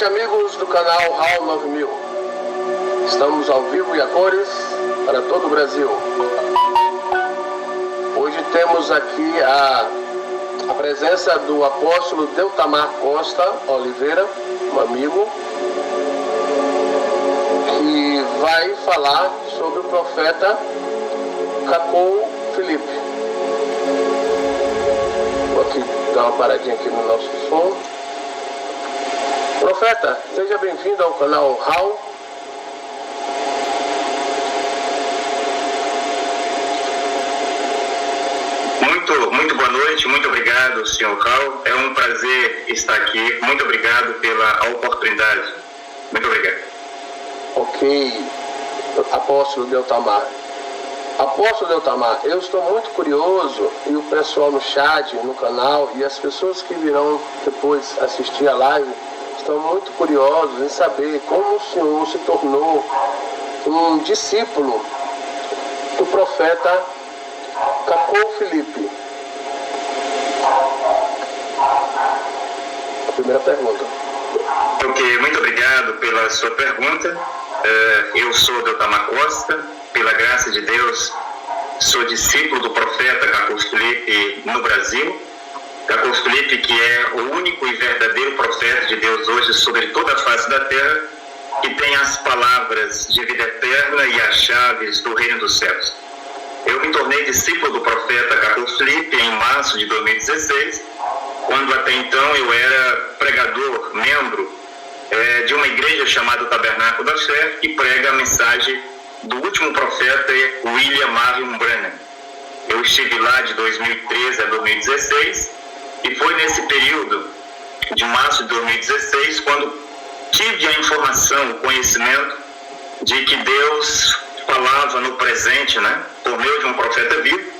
Amigos do canal Raul 9000, estamos ao vivo e a cores para todo o Brasil. Hoje temos aqui a presença do apóstolo Deltamar Costa Oliveira, um amigo, que vai falar sobre o profeta Cacou Filipe. Vou aqui dar uma paradinha aqui no nosso som. Profeta, seja bem-vindo ao canal Raul. Muito boa noite, muito obrigado, senhor Raul. É um prazer estar aqui. Muito obrigado pela oportunidade. Muito obrigado. Ok, apóstolo Deltamar. Apóstolo Deltamar, eu estou muito curioso, e o pessoal no chat, no canal, e as pessoas que virão depois assistir a live, estão muito curiosos em saber como o senhor se tornou um discípulo do profeta Cacou Filipe. A primeira pergunta. Ok, muito obrigado pela sua pergunta. Eu sou Deltamar Costa, pela graça de Deus, sou discípulo do profeta Cacou Filipe no Brasil. Cacou Filipe, que é o único e verdadeiro profeta de Deus hoje sobre toda a face da terra, que tem as palavras de vida eterna e as chaves do reino dos céus. Eu me tornei discípulo do profeta Cacou Filipe em março de 2016, quando até então eu era pregador, membro de uma igreja chamada Tabernáculo da Fé, que prega a mensagem do último profeta William Marion Branham. Eu estive lá de 2013 a 2016, e foi nesse período de março de 2016 quando tive a informação, o conhecimento de que Deus falava no presente, por meio de um profeta vivo.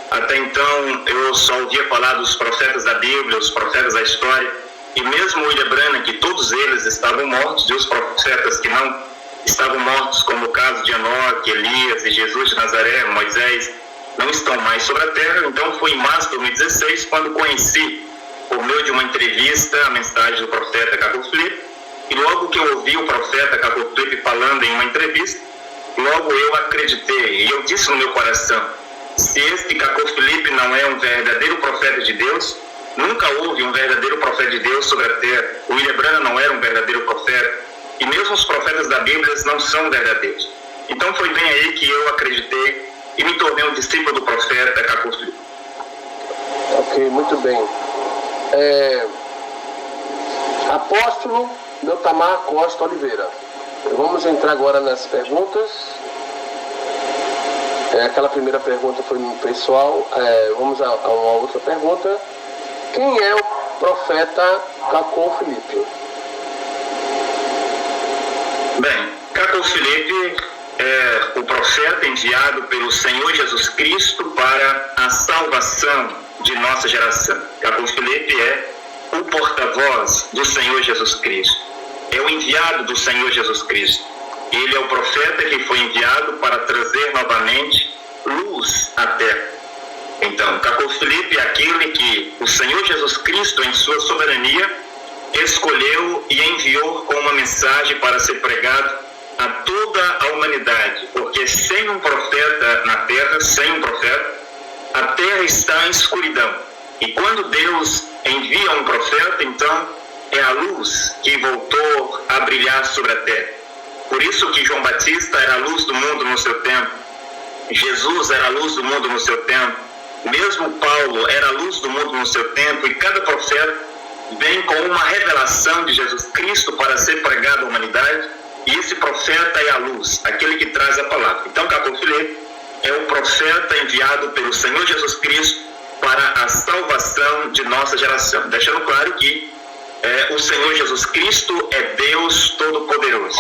Até então eu só ouvia falar dos profetas da Bíblia, os profetas da história, e mesmo William Branham, que todos eles estavam mortos, e os profetas que não estavam mortos, como o caso de Enoque, Elias e Jesus de Nazaré, Moisés, não estão mais sobre a terra. Então foi em março de 2016 quando conheci, por meio de uma entrevista, a mensagem do profeta Cacou Filipe, e logo que eu ouvi o profeta Cacou Filipe falando em uma entrevista, logo eu acreditei, e eu disse no meu coração: se este Cacou Filipe não é um verdadeiro profeta de Deus, nunca houve um verdadeiro profeta de Deus sobre a terra. O William Branham não era um verdadeiro profeta, e mesmo os profetas da Bíblia não são verdadeiros. Então foi bem aí que eu acreditei e me tornei um discípulo do profeta Cacou Filipe. Ok, muito bem. Apóstolo Deltamar Costa Oliveira. Vamos entrar agora nas perguntas. Aquela primeira pergunta foi pessoal. Vamos a uma outra pergunta. Quem é o profeta Cacou Filipe? Bem, Cacou Filipe é o profeta enviado pelo Senhor Jesus Cristo para a salvação de nossa geração. Cacou Filipe é o porta-voz do Senhor Jesus Cristo. É o enviado do Senhor Jesus Cristo. Ele é o profeta que foi enviado para trazer novamente luz à terra. Então, Cacou Filipe é aquele que o Senhor Jesus Cristo, em sua soberania, escolheu e enviou com uma mensagem para ser pregado a toda a humanidade, porque sem um profeta na terra, sem um profeta, a terra está em escuridão. E quando Deus envia um profeta, então é a luz que voltou a brilhar sobre a terra. Por isso que João Batista era a luz do mundo no seu tempo, Jesus era a luz do mundo no seu tempo, mesmo Paulo era a luz do mundo no seu tempo, e cada profeta vem com uma revelação de Jesus Cristo para ser pregado à humanidade, e esse profeta é a luz, aquele que traz a palavra. Então Cacou Filipe é o profeta enviado pelo Senhor Jesus Cristo para a salvação de nossa geração, deixando claro que o Senhor Jesus Cristo é Deus Todo-Poderoso.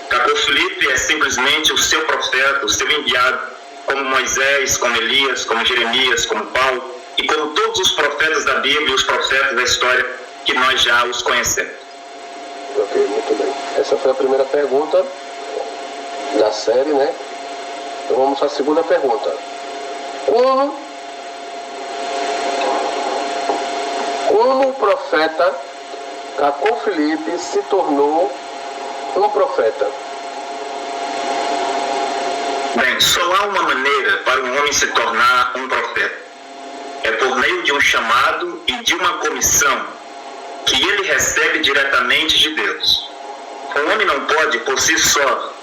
Cacou Filipe é simplesmente o seu profeta, o seu enviado, como Moisés, como Elias, como Jeremias, como Paulo, e como todos os profetas da Bíblia e os profetas da história que nós já os conhecemos. Ok, muito bem. Essa foi a primeira pergunta da série, Então vamos à segunda pergunta. Como o profeta Cacô Felipe se tornou um profeta? Bem, só há uma maneira para um homem se tornar um profeta. É por meio de um chamado e de uma comissão que ele recebe diretamente de Deus. Um homem não pode, por si só,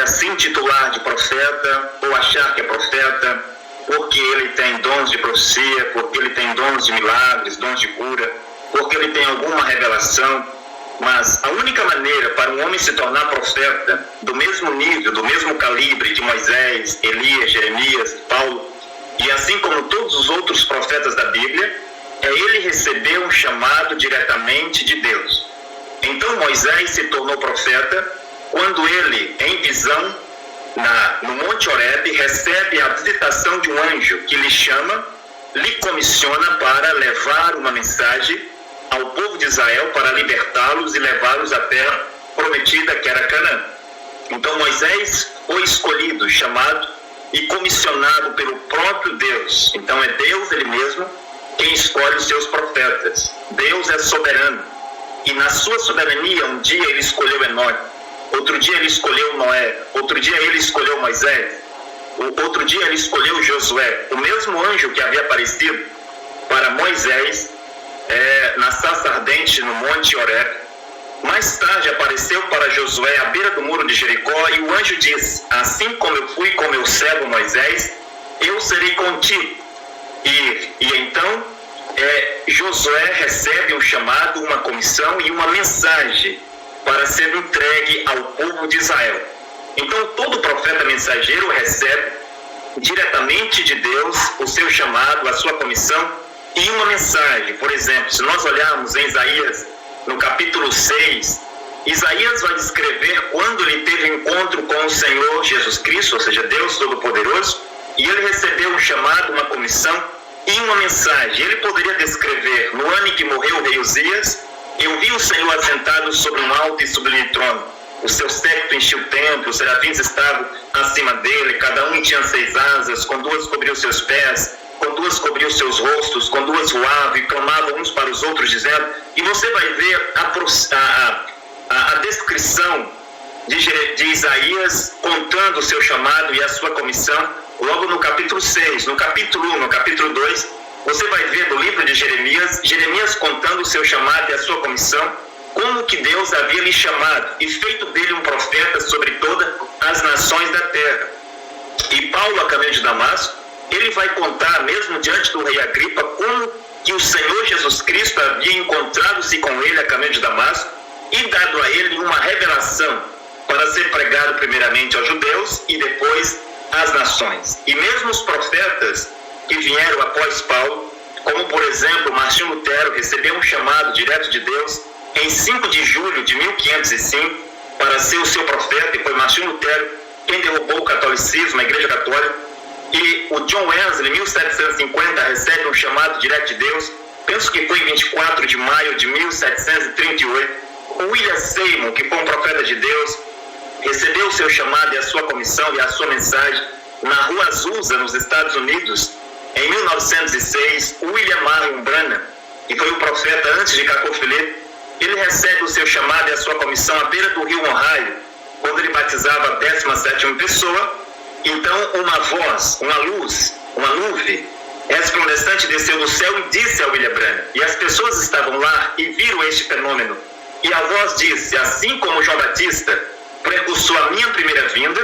se intitular de profeta ou achar que é profeta porque ele tem dons de profecia, porque ele tem dons de milagres, dons de cura, porque ele tem alguma revelação. Mas a única maneira para um homem se tornar profeta do mesmo nível, do mesmo calibre de Moisés, Elias, Jeremias, Paulo, e assim como todos os outros profetas da Bíblia, é ele receber um chamado diretamente de Deus. Então Moisés se tornou profeta quando ele, em visão, no Monte Horebe, recebe a visitação de um anjo que lhe chama, lhe comissiona para levar uma mensagem ao povo de Israel para libertá-los e levá-los à terra prometida, que era Canaã. Então Moisés foi escolhido, chamado e comissionado pelo próprio Deus. Então é Deus ele mesmo quem escolhe os seus profetas. Deus é soberano. E na sua soberania, um dia ele escolheu Enoque, outro dia ele escolheu Noé, outro dia ele escolheu Moisés, outro dia ele escolheu Josué. O mesmo anjo que havia aparecido para Moisés na sarça ardente no Monte Horebe, mais tarde apareceu para Josué à beira do muro de Jericó, e o anjo disse: assim como eu fui com meu servo Moisés, eu serei contigo. E então Josué recebe um chamado, uma comissão e uma mensagem para ser entregue ao povo de Israel. Então todo profeta mensageiro recebe diretamente de Deus o seu chamado, a sua comissão e uma mensagem. Por exemplo, se nós olharmos em Isaías, no capítulo 6, Isaías vai descrever quando ele teve encontro com o Senhor Jesus Cristo, ou seja, Deus Todo-Poderoso, e ele recebeu um chamado, uma comissão e uma mensagem. Ele poderia descrever: no ano em que morreu o rei Uzias, eu vi o Senhor assentado sobre um alto e sublime trono. O seu séquito enchia o templo, os serafins estavam acima dele, cada um tinha 6 asas, com 2 cobriu seus pés, com 2 cobriu seus rostos, com 2 voavam e clamavam uns para os outros, dizendo... E você vai ver a descrição de Isaías contando o seu chamado e a sua comissão, logo no capítulo 6. No capítulo 1, no capítulo 2, você vai ver do livro de Jeremias contando o seu chamado e a sua comissão, como que Deus havia lhe chamado e feito dele um profeta sobre todas as nações da terra. E Paulo, a caminho de Damasco, ele vai contar, mesmo diante do rei Agripa, como que o Senhor Jesus Cristo havia encontrado-se com ele a caminho de Damasco e dado a ele uma revelação para ser pregado primeiramente aos judeus e depois às nações. E mesmo os profetas que vieram após Paulo, como por exemplo Martinho Lutero, recebeu um chamado direto de Deus em 5 de julho de 1505 para ser o seu profeta, e foi Martinho Lutero quem derrubou o catolicismo, a Igreja Católica. E o John Wesley, em 1750, recebe um chamado direto de Deus, penso que foi em 24 de maio de 1738. O William Seymour, que foi um profeta de Deus, recebeu o seu chamado e a sua comissão e a sua mensagem na Rua Azusa, nos Estados Unidos, em 1906. O William Marion Branham, que foi um profeta antes de Cacô Felipe, ele recebe o seu chamado e a sua comissão à beira do rio Ohio, quando ele batizava a 17ª pessoa. Então uma voz, uma luz, uma nuvem resplandecente desceu do céu e disse a William Branham, e as pessoas estavam lá e viram este fenômeno, e a voz disse: assim como João Batista precursou a minha primeira vinda,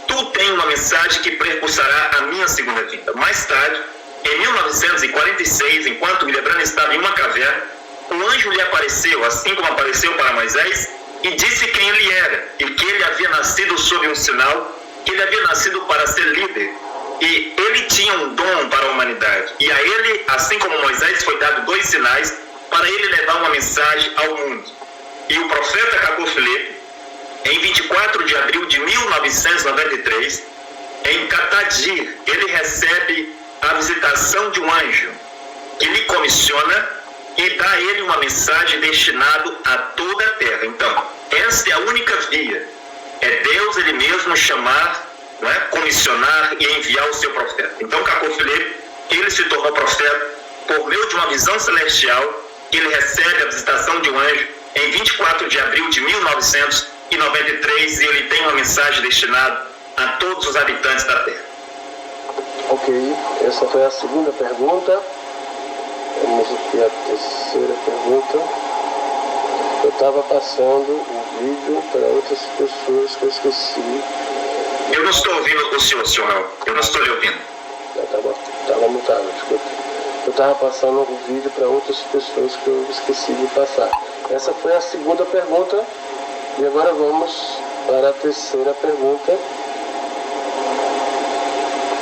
tu tens uma mensagem que precursará a minha segunda vinda. Mais tarde, em 1946, enquanto William Branham estava em uma caverna, um anjo lhe apareceu, assim como apareceu para Moisés, e disse quem ele era, e que ele havia nascido sob um sinal, que ele havia nascido para ser líder, e ele tinha um dom para a humanidade. E a ele, assim como Moisés, foi dado 2 sinais para ele levar uma mensagem ao mundo. E o profeta Cacô Felipe, em 24 de abril de 1993, em Catadir, ele recebe a visitação de um anjo que lhe comissiona e dá a ele uma mensagem destinada a toda a terra. Então, essa é a única via. É Deus ele mesmo chamar, comissionar e enviar o seu profeta. Então, Cacô Felipe, ele se tornou profeta por meio de uma visão celestial ele recebe a visitação de um anjo em 24 de abril de 1993 e ele tem uma mensagem destinada a todos os habitantes da Terra. Ok, essa foi a segunda pergunta. Vamos aqui a terceira pergunta. Eu estava passando o vídeo para outras pessoas que eu esqueci. Eu não estou ouvindo o senhor Raul. Eu não estou lhe ouvindo. Estava mutado, desculpa. Eu estava passando o vídeo para outras pessoas que eu esqueci de passar. Essa foi a segunda pergunta. E agora vamos para a terceira pergunta.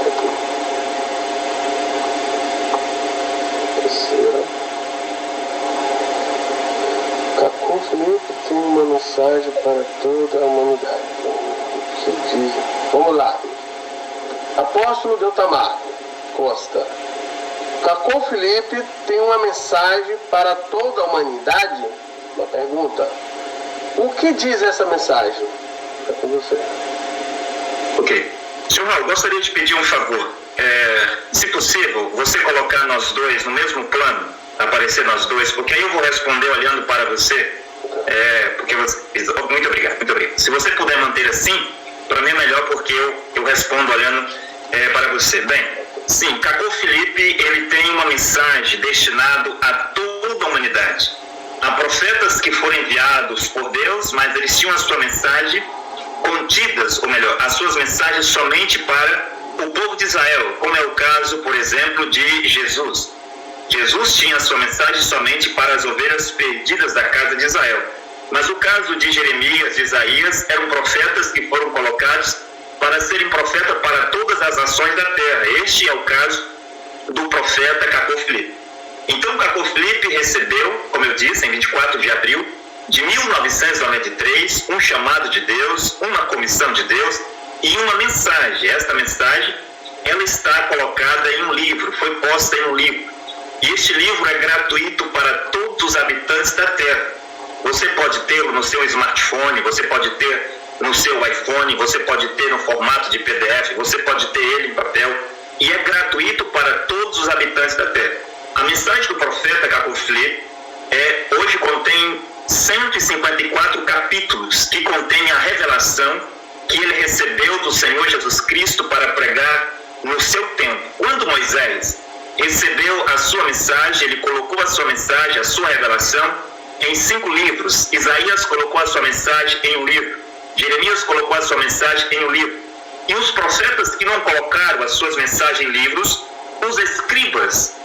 Aqui. Terceira. Cacô Felipe tem uma mensagem para toda a humanidade. O que diz? Vamos lá. Apóstolo Deltamar Costa. Cacô Felipe tem uma mensagem para toda a humanidade? Uma pergunta. O que diz essa mensagem? É com você. Ok. Senhor Raul, gostaria de pedir um favor. Se possível, você colocar nós dois no mesmo plano, aparecer nós dois, porque aí eu vou responder olhando para você. Porque você... Muito obrigado, muito obrigado. Se você puder manter assim, para mim é melhor, porque eu respondo olhando para você. Bem, sim, Cacô Felipe, ele tem uma mensagem destinada a toda a humanidade. Há profetas que foram enviados por Deus, mas eles tinham a sua mensagem contidas, ou melhor, as suas mensagens somente para o povo de Israel, como é o caso, por exemplo, de Jesus. Jesus tinha a sua mensagem somente para as ovelhas perdidas da casa de Israel. Mas o caso de Jeremias, de Isaías, eram profetas que foram colocados para serem profetas para todas as nações da terra. Este é o caso do profeta Cacô Felipe. Então, Cacô Felipe recebeu, como eu disse, em 24 de abril de 1993, um chamado de Deus, uma comissão de Deus e uma mensagem. Esta mensagem, ela está colocada em um livro, foi posta em um livro. E este livro é gratuito para todos os habitantes da Terra. Você pode tê-lo no seu smartphone, você pode ter no seu iPhone, você pode ter no formato de PDF, você pode ter ele em papel. E é gratuito para todos os habitantes da Terra. A mensagem do profeta Cacô Felipe hoje contém 154 capítulos que contêm a revelação que ele recebeu do Senhor Jesus Cristo para pregar no seu tempo. Quando Moisés recebeu a sua mensagem, ele colocou a sua mensagem, a sua revelação, em 5 livros. Isaías colocou a sua mensagem em um livro. Jeremias colocou a sua mensagem em um livro. E os profetas que não colocaram as suas mensagens em livros, os escribas,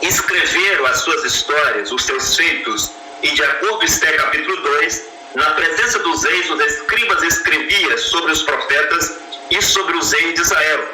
escreveram as suas histórias, os seus feitos, e de acordo com Esther capítulo 2, na presença dos reis, os escribas escreviam sobre os profetas e sobre os reis de Israel.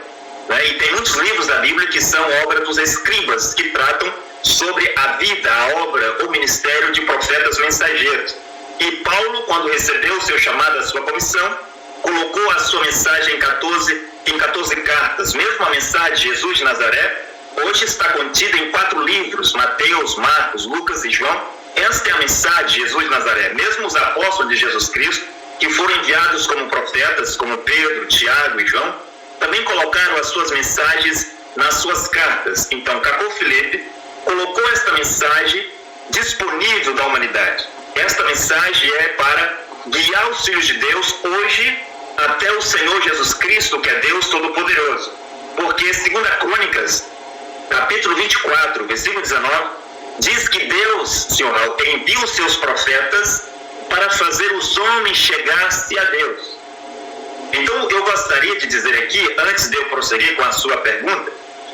E tem muitos livros da Bíblia que são obra dos escribas, que tratam sobre a vida, a obra, o ministério de profetas mensageiros. E Paulo, quando recebeu o seu chamado, a sua comissão, colocou a sua mensagem em 14 cartas. Mesmo a mensagem de Jesus de Nazaré, hoje está contida em 4 livros, Mateus, Marcos, Lucas e João. Esta é a mensagem de Jesus de Nazaré. Mesmo os apóstolos de Jesus Cristo, que foram enviados como profetas, como Pedro, Tiago e João, também colocaram as suas mensagens nas suas cartas. Então, Cacô Felipe colocou esta mensagem disponível da humanidade. Esta mensagem é para guiar os filhos de Deus hoje até o Senhor Jesus Cristo, que é Deus Todo-Poderoso. Porque, segundo Crônicas, capítulo 24, versículo 19, diz que Deus, Senhor, envia os seus profetas para fazer os homens chegar-se a Deus. Então, eu gostaria de dizer aqui, antes de eu prosseguir com a sua pergunta,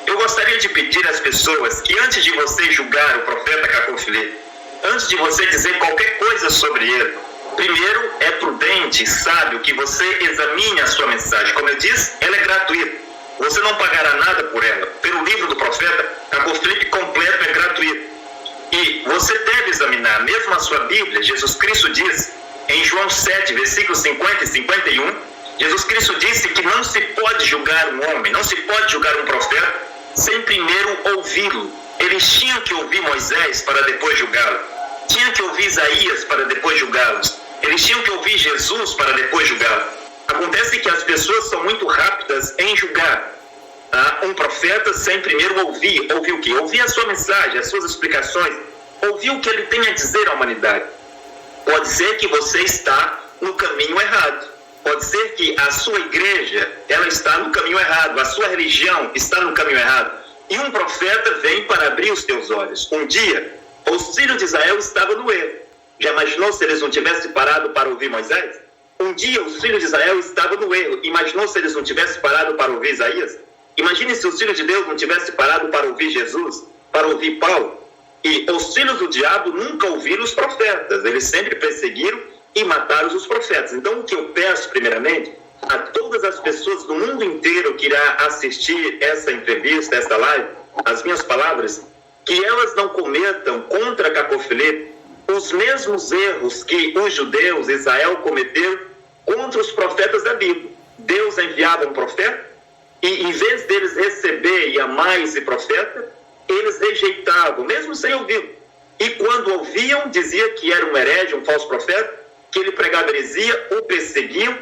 eu gostaria de pedir às pessoas que antes de você julgar o profeta Cacô Felipe, antes de você dizer qualquer coisa sobre ele, primeiro é prudente, sábio, que você examine a sua mensagem. Como eu disse, ela é gratuita. Você não pagará nada por ela. Pelo livro do profeta, Cacô Felipe completo é gratuito. E você deve examinar, mesmo a sua Bíblia. Jesus Cristo diz, em João 7, versículos 50 e 51, Jesus Cristo disse que não se pode julgar um homem, não se pode julgar um profeta, sem primeiro ouvi-lo. Eles tinham que ouvir Moisés para depois julgá-lo. Tinham que ouvir Isaías para depois julgá-los. Eles tinham que ouvir Jesus para depois julgá-lo. Acontece que as pessoas são muito rápidas em julgar um profeta sem primeiro ouvir. Ouvir o quê? Ouvir a sua mensagem, as suas explicações. ouvir o que ele tem a dizer à humanidade. Pode ser que você está no caminho errado. Pode ser que a sua igreja, ela está no caminho errado. A sua religião está no caminho errado. E um profeta vem para abrir os teus olhos. Um dia, os filhos de Israel estavam no erro. Já imaginou se eles não tivessem parado para ouvir Moisés? Um dia, os filhos de Israel estavam no erro. Imaginou se eles não tivessem parado para ouvir Isaías? Imagine se os filhos de Deus não tivessem parado para ouvir Jesus, para ouvir Paulo. E os filhos do diabo nunca ouviram os profetas. Eles sempre perseguiram e mataram os profetas. Então, o que eu peço, primeiramente, a todas as pessoas do mundo inteiro que irá assistir essa entrevista, essa live, as minhas palavras, que elas não cometam contra Cacofileto os mesmos erros que os judeus, Israel, cometeram contra os profetas da Bíblia. Deus enviava um profeta e, em vez deles receber e amar esse profeta, eles rejeitavam, mesmo sem ouvir. E quando ouviam, dizia que era um herege, um falso profeta, que ele pregava heresia, o perseguiam,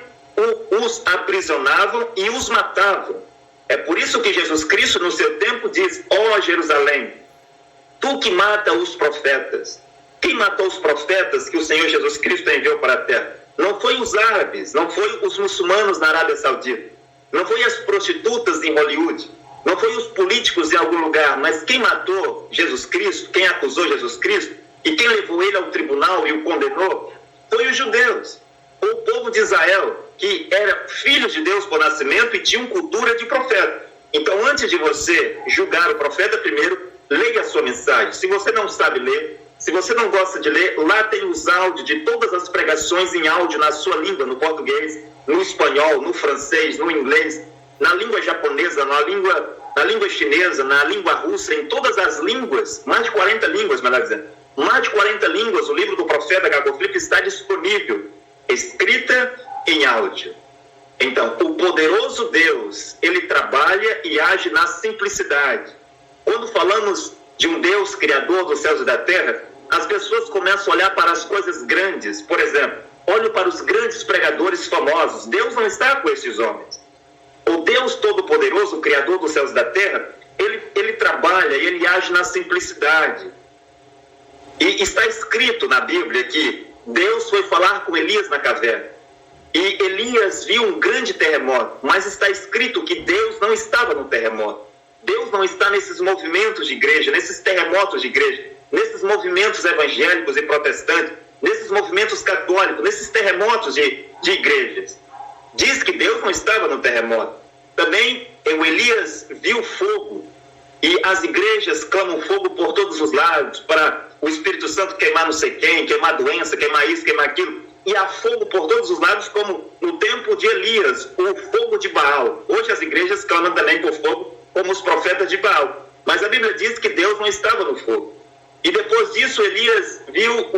os aprisionavam e os matavam. É por isso que Jesus Cristo, no seu tempo, diz: ó Jerusalém, tu que mata os profetas. Quem matou os profetas que o Senhor Jesus Cristo enviou para a terra? Não foi os árabes, não foi os muçulmanos na Arábia Saudita, não foi as prostitutas em Hollywood, não foi os políticos em algum lugar, mas quem matou Jesus Cristo, quem acusou Jesus Cristo e quem levou ele ao tribunal e o condenou, foi os judeus, o povo de Israel, que era filhos de Deus por nascimento e tinham cultura de profeta. Então, antes de você julgar o profeta, primeiro, leia a sua mensagem. Se você não sabe ler, se você não gosta de ler, lá tem os áudios de todas as pregações em áudio na sua língua, no português, no espanhol, no francês, no inglês, na língua japonesa, na língua chinesa, na língua russa, em todas as línguas, mais de 40 línguas, melhor dizendo. Mais de 40 línguas, o livro do profeta Cacofileto está disponível, escrita em áudio. Então, o poderoso Deus, ele trabalha e age na simplicidade. Quando falamos de um Deus criador dos céus e da terra, as pessoas começam a olhar para as coisas grandes. Por exemplo, olho para os grandes pregadores famosos. Deus não está com esses homens. O Deus Todo-Poderoso, o Criador dos céus e da terra, ele trabalha e ele age na simplicidade. E está escrito na Bíblia que Deus foi falar com Elias na caverna. E Elias viu um grande terremoto, mas está escrito que Deus não estava no terremoto. Deus não está nesses movimentos de igreja, nesses terremotos de igreja, nesses movimentos evangélicos e protestantes, nesses movimentos católicos, nesses terremotos de igrejas. Diz que Deus não estava no terremoto. Também o Elias viu fogo, e as igrejas clamam fogo por todos os lados, para o Espírito Santo queimar não sei quem, queimar doença, queimar isso, queimar aquilo. E há fogo por todos os lados, como no tempo de Elias, o fogo de Baal. Hoje as igrejas clamam também por fogo, como os profetas de Baal. Mas a Bíblia diz que Deus não estava no fogo. E depois disso, Elias viu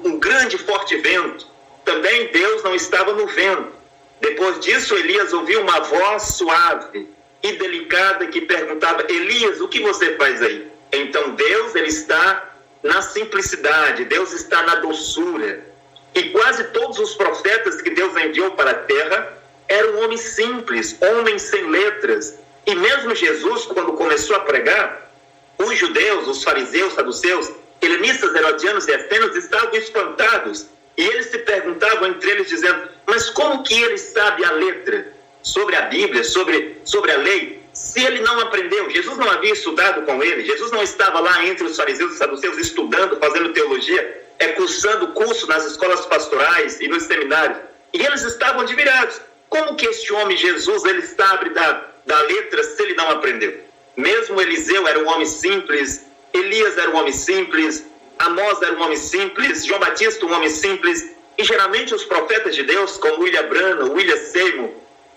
um grande forte vento. Também Deus não estava no vento. Depois disso, Elias ouviu uma voz suave e delicada que perguntava: Elias, o que você faz aí? Então Deus, ele está na simplicidade, Deus está na doçura. E quase todos os profetas que Deus enviou para a terra eram homens simples, homens sem letras. E mesmo Jesus, quando começou a pregar, os judeus, os fariseus, saduceus, helenistas, herodianos e essênios estavam espantados. E eles se perguntavam entre eles, dizendo: mas como que ele sabe a letra sobre a Bíblia, sobre a lei, se ele não aprendeu? Jesus não havia estudado com ele, Jesus não estava lá entre os fariseus e saduceus estudando, fazendo teologia, cursando curso nas escolas pastorais e nos seminários. E eles estavam admirados. Como que este homem, Jesus, ele sabe da letra se ele não aprendeu? Mesmo Eliseu era um homem simples, Elias era um homem simples, Amós era um homem simples, João Batista um homem simples. E geralmente os profetas de Deus, como William Branham, William Seymour,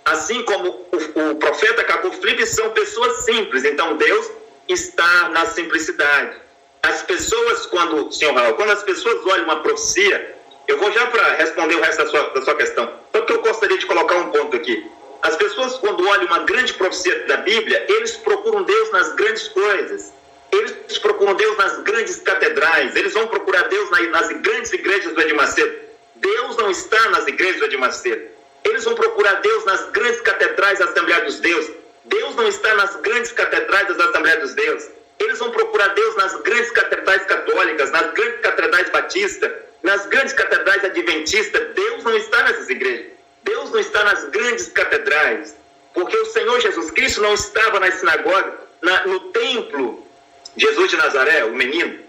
assim como o profeta Cacofileto, são pessoas simples. Então Deus está na simplicidade. As pessoas, quando as pessoas olham uma profecia, eu vou já para responder o resto da sua questão, porque eu gostaria de colocar um ponto aqui. As pessoas, quando olham uma grande profecia da Bíblia, eles procuram Deus nas grandes coisas. Eles procuram Deus nas grandes catedrais. Eles vão procurar Deus nas grandes igrejas do Edir Macedo. Deus não está nas igrejas do Edir Macedo. Eles vão procurar Deus nas grandes catedrais da Assembleia dos Deuses. Deus não está nas grandes catedrais da Assembleia dos Deuses. Eles vão procurar Deus nas grandes catedrais católicas, nas grandes catedrais batistas, nas grandes catedrais adventistas. Deus não está nessas igrejas. Deus não está nas grandes catedrais. Porque o Senhor Jesus Cristo não estava na sinagoga, no templo Jesus de Nazaré, o menino.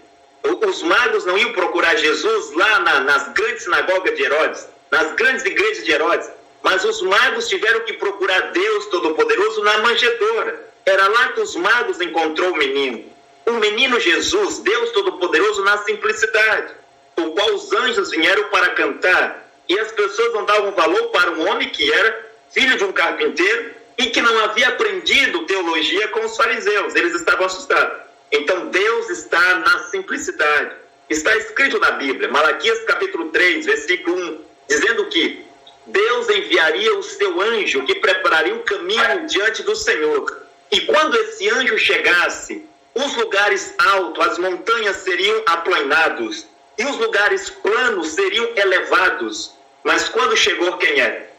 Os magos não iam procurar Jesus lá nas grandes sinagogas de Herodes, nas grandes igrejas de Herodes. Mas os magos tiveram que procurar Deus Todo-Poderoso na manjedoura. Era lá que os magos encontrou o menino Jesus, Deus Todo-Poderoso na simplicidade, o qual os anjos vieram para cantar. E as pessoas não davam valor para um homem que era filho de um carpinteiro e que não havia aprendido teologia com os fariseus. Eles estavam assustados. Então Deus está na simplicidade. Está escrito na Bíblia, Malaquias capítulo 3, versículo 1, dizendo que Deus enviaria o seu anjo que prepararia o caminho diante do Senhor. E quando esse anjo chegasse, os lugares altos, as montanhas seriam aplanados e os lugares planos seriam elevados. Mas quando chegou, quem era?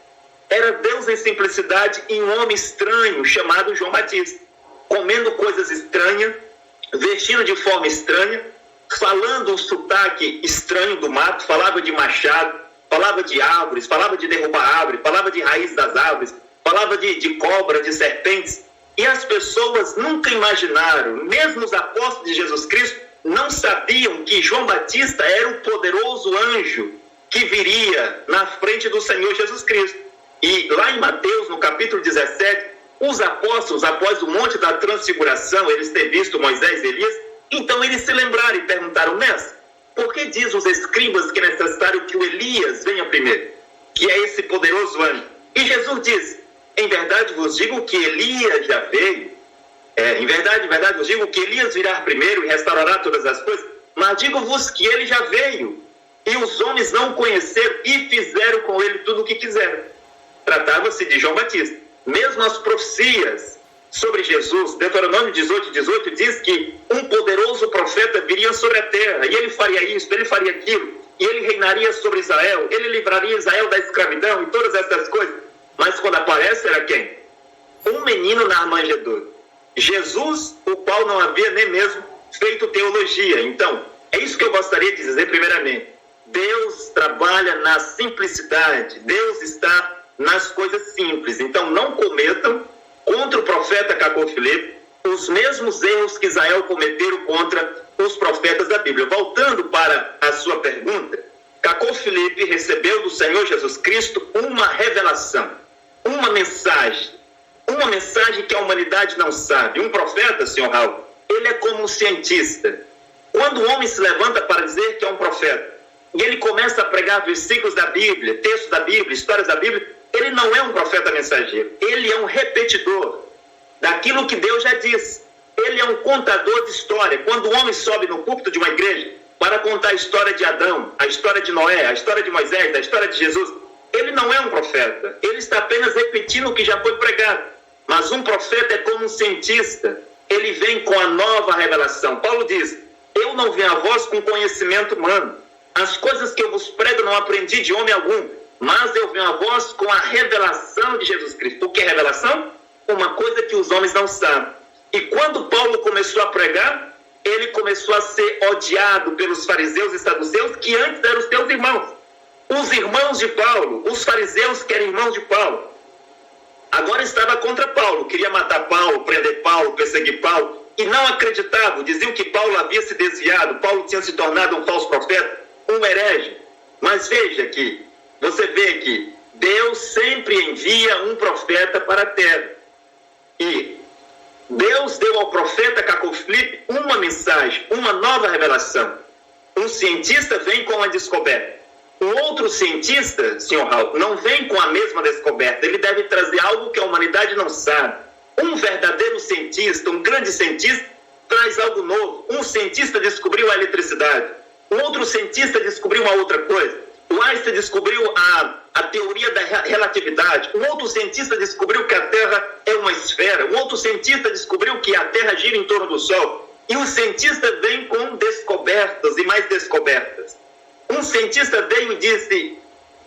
Era Deus em simplicidade e um homem estranho chamado João Batista, comendo coisas estranhas, vestindo de forma estranha, falando um sotaque estranho do mato, falava de machado, falava de árvores, falava de derrubar árvores, falava de raiz das árvores, falava de cobra, de serpentes. E as pessoas nunca imaginaram, mesmo os apóstolos de Jesus Cristo, não sabiam que João Batista era o poderoso anjo que viria na frente do Senhor Jesus Cristo. E lá em Mateus, no capítulo 17, os apóstolos, após o monte da transfiguração, eles ter visto Moisés e Elias, então eles se lembraram e perguntaram: mestre, por que diz os escribas que é necessário que o Elias venha primeiro, que é esse poderoso anjo? E Jesus disse: em verdade vos digo que Elias já veio. Em verdade vos digo que Elias virá primeiro e restaurará todas as coisas. Mas digo-vos que ele já veio. E os homens não o conheceram e fizeram com ele tudo o que quiseram. Tratava-se de João Batista. Mesmo as profecias sobre Jesus, Deuteronômio 18 diz que um poderoso profeta viria sobre a terra. E ele faria isso, ele faria aquilo. E ele reinaria sobre Israel. Ele livraria Israel da escravidão e todas essas coisas. Mas quando aparece, era quem? Um menino na manjedoura. Jesus, o qual não havia nem mesmo feito teologia. Então, é isso que eu gostaria de dizer primeiramente. Deus trabalha na simplicidade. Deus está nas coisas simples. Então, não cometam contra o profeta Cacô Filipe os mesmos erros que Israel cometeram contra os profetas da Bíblia. Voltando para a sua pergunta, Cacô Filipe recebeu do Senhor Jesus Cristo uma revelação. Uma mensagem que a humanidade não sabe. Um profeta, senhor Raul, ele é como um cientista. Quando o homem se levanta para dizer que é um profeta, e ele começa a pregar versículos da Bíblia, textos da Bíblia, histórias da Bíblia, ele não é um profeta mensageiro. Ele é um repetidor daquilo que Deus já disse. Ele é um contador de história. Quando o homem sobe no púlpito de uma igreja para contar a história de Adão, a história de Noé, a história de Moisés, a história de Jesus, ele não é um profeta. Ele está apenas repetindo o que já foi pregado. Mas um profeta é como um cientista. Ele vem com a nova revelação. Paulo diz: eu não venho a vós com conhecimento humano. As coisas que eu vos prego não aprendi de homem algum, mas eu venho a vós com a revelação de Jesus Cristo. O que é revelação? Uma coisa que os homens não sabem. E quando Paulo começou a pregar, ele começou a ser odiado pelos fariseus e saduceus, que antes eram os seus irmãos. Os irmãos de Paulo, os fariseus que eram irmãos de Paulo, agora estava contra Paulo, queria matar Paulo, prender Paulo, perseguir Paulo, e não acreditavam, diziam que Paulo havia se desviado, Paulo tinha se tornado um falso profeta, um herege. Mas veja aqui, você vê que Deus sempre envia um profeta para a terra. E Deus deu ao profeta Cacô Filipe uma mensagem, uma nova revelação. Um cientista vem com uma descoberta. Um outro cientista, senhor Raul, não vem com a mesma descoberta. Ele deve trazer algo que a humanidade não sabe. Um verdadeiro cientista, um grande cientista, traz algo novo. Um cientista descobriu a eletricidade. Um outro cientista descobriu uma outra coisa. O Einstein descobriu a teoria da relatividade. Um outro cientista descobriu que a Terra é uma esfera. Um outro cientista descobriu que a Terra gira em torno do Sol. E o cientista vem com descobertas e mais descobertas. Um cientista veio e disse: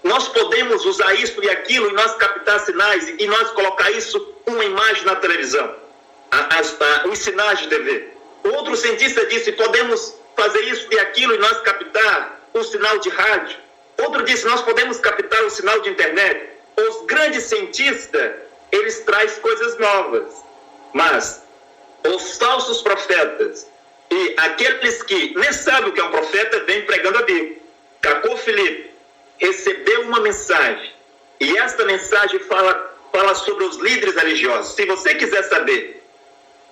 nós podemos usar isso e aquilo e nós captar sinais e nós colocar isso uma imagem na televisão, os sinais de TV. Outro cientista disse, podemos fazer isso e aquilo e nós captar o sinal de rádio. Outro disse, nós podemos captar o sinal de internet. Os grandes cientistas, eles trazem coisas novas. Mas os falsos profetas e aqueles que nem sabem o que é um profeta, vêm pregando a Bíblia. Cacô Filipe recebeu uma mensagem. E esta mensagem fala sobre os líderes religiosos. Se você quiser saber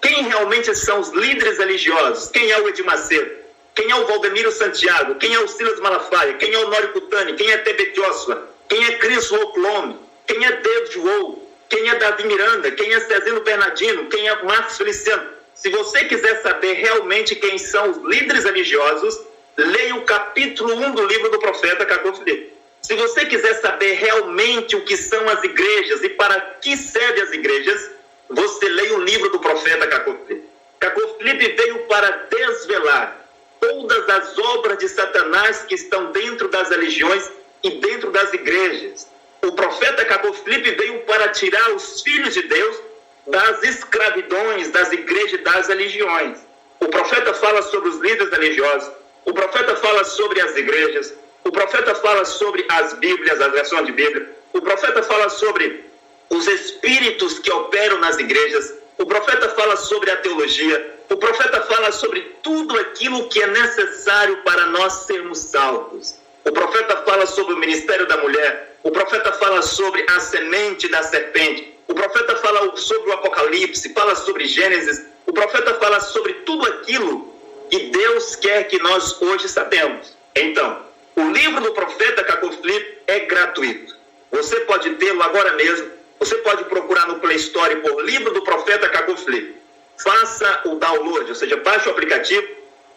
quem realmente são os líderes religiosos, quem é o Edir Macedo, quem é o Valdemiro Santiago, quem é o Silas Malafaia, quem é o Nório Cutani, quem é Tebet Joshua, quem é Chris Oklome, quem é David Wohl, quem é Davi Miranda, quem é Cezino Bernardino, quem é Marcos Feliciano. Se você quiser saber realmente quem são os líderes religiosos, leia o capítulo 1 do livro do profeta Cacô Filipe. Se você quiser saber realmente o que são as igrejas e para que servem as igrejas, você leia o livro do profeta Cacô Filipe. Cacô Filipe veio para desvelar todas as obras de Satanás que estão dentro das religiões e dentro das igrejas. O profeta Cacô Filipe veio para tirar os filhos de Deus das escravidões das igrejas e das religiões. O profeta fala sobre os líderes religiosos, o profeta fala sobre as igrejas, o profeta fala sobre as Bíblias, as versões de Bíblia, o profeta fala sobre os espíritos que operam nas igrejas, o profeta fala sobre a teologia, o profeta fala sobre tudo aquilo que é necessário para nós sermos salvos. O profeta fala sobre o ministério da mulher, o profeta fala sobre a semente da serpente, o profeta fala sobre o Apocalipse, fala sobre Gênesis, o profeta fala sobre tudo aquilo que Deus quer que nós hoje sabemos. Então, o livro do profeta Cacô Filipe é gratuito. Você pode tê-lo agora mesmo. Você pode procurar no Play Store por livro do profeta Cacô Filipe. Faça o download, ou seja, baixe o aplicativo,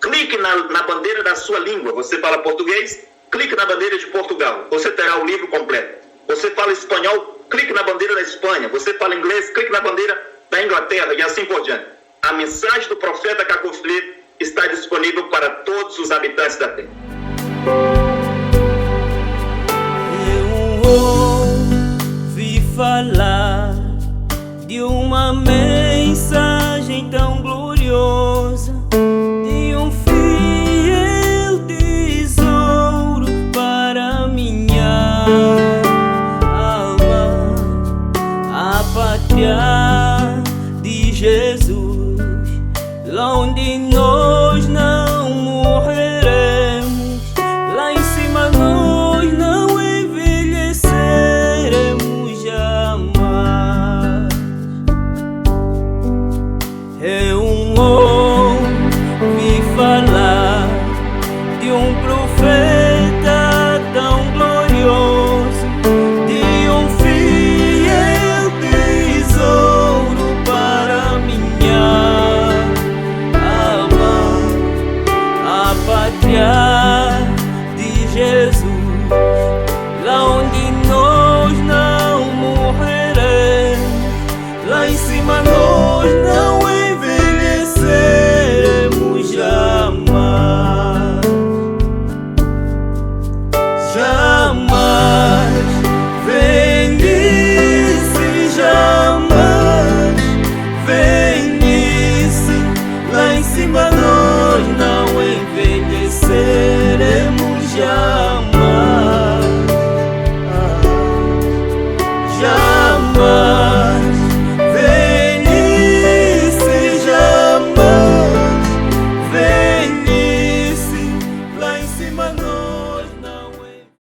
clique na bandeira da sua língua. Você fala português, clique na bandeira de Portugal. Você terá o livro completo. Você fala espanhol, clique na bandeira da Espanha. Você fala inglês, clique na bandeira da Inglaterra e assim por diante. A mensagem do profeta Cacô Filipe está disponível para todos os habitantes da terra. Falar de uma mensagem tão